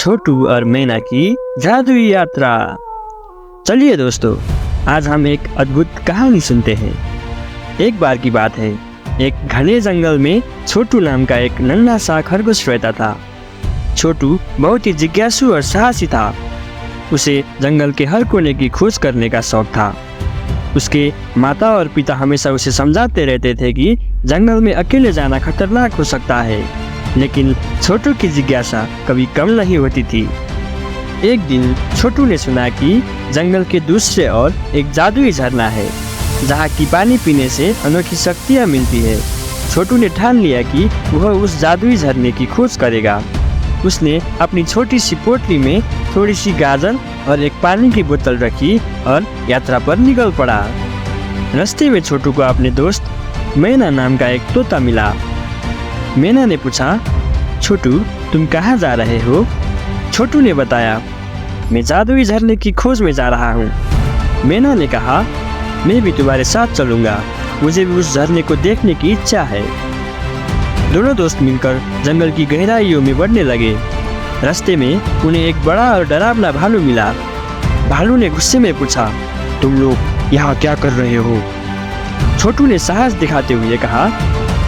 छोटू और मैना की जादुई यात्रा। चलिए दोस्तों, आज हम एक अद्भुत कहानी सुनते हैं। एक बार की बात है, एक घने जंगल में छोटू नाम का एक नन्हा सा खरगोश रहता था। छोटू बहुत ही जिज्ञासु और साहसी था। उसे जंगल के हर कोने की खोज करने का शौक था। उसके माता और पिता हमेशा उसे समझाते रहते थे कि जंगल में अकेले जाना खतरनाक हो सकता है, लेकिन छोटू की जिज्ञासा कभी कम नहीं होती थी। एक दिन छोटू ने सुना कि जंगल के दूसरे ओर एक जादुई झरना है, जहाँ की पानी पीने से अनोखी शक्तियाँ मिलती है। छोटू ने ठान लिया कि वह उस जादुई झरने की खोज करेगा। उसने अपनी छोटी सी पोटली में थोड़ी सी गाजर और एक पानी की बोतल रखी और यात्रा पर निकल पड़ा। रास्ते में छोटू को अपने दोस्त मैना नाम का एक तोता मिला। मैना ने पूछा, छोटू तुम कहाँ जा रहे हो? छोटू ने बताया, मैं जादुई झरने की खोज में जा रहा हूँ। मैना ने कहा, मैं भी तुम्हारे साथ चलूँगा, मुझे भी उस झरने को देखने की इच्छा है। दोनों दोस्त मिलकर जंगल की गहराइयों में बढ़ने लगे। रास्ते में उन्हें एक बड़ा और डरावना भालू मिला। भालू ने गुस्से में पूछा, तुम लोग यहाँ क्या कर रहे हो? छोटू ने साहस दिखाते हुए कहा,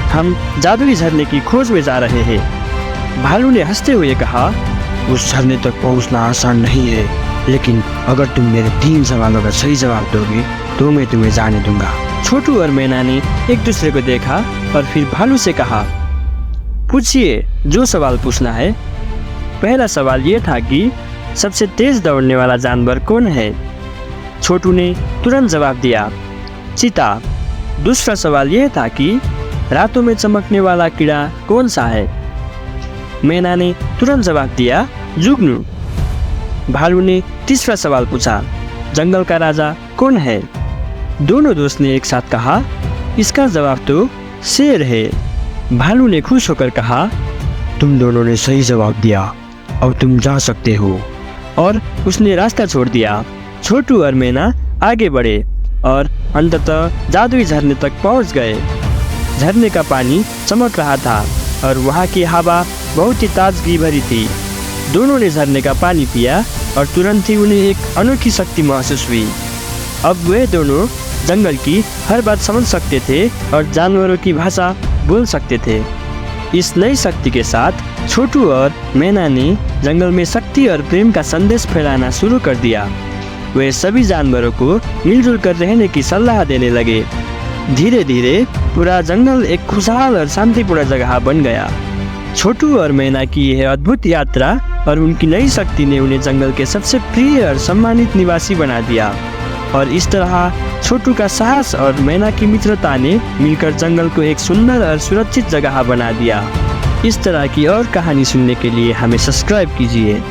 हम जादुई झरने की खोज में जा रहे हैं। भालू ने हंसते हुए कहा, उस झरने तक पहुँचना आसान नहीं है, लेकिन अगर तुम मेरे 3 सवालों का सही जवाब दोगे तो मैं तुम्हें जाने दूंगा। छोटू और मैना ने एक दूसरे को देखा और फिर भालू से कहा, पूछिए जो सवाल पूछना है। पहला सवाल ये था कि सबसे तेज दौड़ने वाला जानवर कौन है? छोटू ने तुरंत जवाब दिया, चीता। दूसरा सवाल यह था कि रातों में चमकने वाला कीड़ा कौन सा है? मैना ने तुरंत जवाब दिया, जुगनू। भालू ने तीसरा सवाल पूछा, जंगल का राजा कौन है? दोनों दोस्त ने एक साथ कहा, इसका जवाब तो शेर है। भालू ने खुश होकर कहा, तुम दोनों ने सही जवाब दिया, अब तुम जा सकते हो। और उसने रास्ता छोड़ दिया। छोटू और मैना आगे बढ़े और अंततः जादुई झरने तक पहुंच गए। झरने का पानी चमक रहा था और वहाँ की हवा बहुत ही ताजगी भरी थी। दोनों ने झरने का पानी पिया और तुरंत ही उन्हें एक अनोखी शक्ति महसूस हुई। अब वे दोनों जंगल की हर बात समझ सकते थे और जानवरों की भाषा बोल सकते थे। इस नई शक्ति के साथ छोटू और मैना ने जंगल में शक्ति और प्रेम का संदेश फैलाना शुरू कर दिया। वे सभी जानवरों को मिलजुल कर रहने की सलाह देने लगे। धीरे धीरे पूरा जंगल एक खुशहाल और शांतिपूर्ण जगह बन गया। छोटू और मैना की यह अद्भुत यात्रा और उनकी नई शक्ति ने उन्हें जंगल के सबसे प्रिय और सम्मानित निवासी बना दिया। और इस तरह छोटू का साहस और मैना की मित्रता ने मिलकर जंगल को एक सुंदर और सुरक्षित जगह बना दिया। इस तरह की और कहानी सुनने के लिए हमें सब्सक्राइब कीजिए।